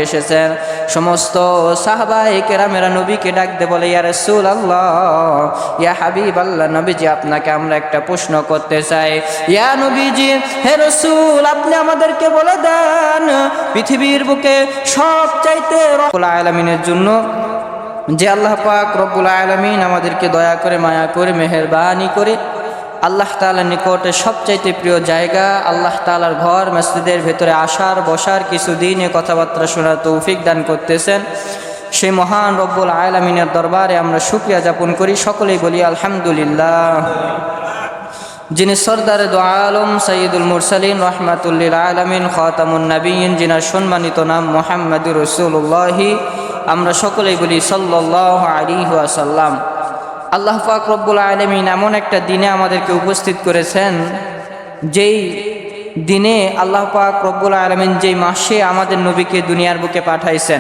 এসেছেন। সমস্ত সাহাবায়ে কেরামেরা নবীকে ডাকতে বলে, ইয়া রাসূলুল্লাহ, ইয়া হাবিবাল্লাহ, নবীজি আপনাকে আমরা একটা প্রশ্ন করতে চাই। ইয়া নবীজি, হে রাসূল, আপনি আমাদেরকে বলে দেন, পৃথিবীর বুকে সবচাইতে রব্বুল আলামিনের জন্য যে আল্লাহ পাক রব্বুল আলামিন আমাদেরকে দয়া করে, মায়া করে, মেহেরবানি করে আল্লাহ তাআলার নিকটে সবচাইতে প্রিয় জায়গা আল্লাহ তাআলার ঘর মসজিদের ভেতরে আসার, বসার, কিছু দিনে কথাবার্তা শোনার তৌফিক দান করতেছেন। সেই মহান রব্বুল আলামিনের দরবারে আমরা শুকরিয়া জ্ঞাপন করি। সকলেই বলি আলহামদুলিল্লাহ। যিনি সরদারে দো আলম, সৈয়দুল মুরসালিন, রহমাতুল লিল আলামিন, খাতামুন নবিয়্যিন, যিনার সম্মানিত নাম মুহাম্মদুর রাসূলুল্লাহ, আমরা সকলেই বলি সাল্লাল্লাহু আলাইহি ওয়াসাল্লাম। আল্লাহ পাক রব্বুল আলামিন এমন একটা দিনে আমাদেরকে উপস্থিত করেছেন, যেই দিনে আল্লাহ পাক রব্বুল আলামিন যেই মাসে আমাদের নবীকে দুনিয়ার বুকে পাঠাইছেন,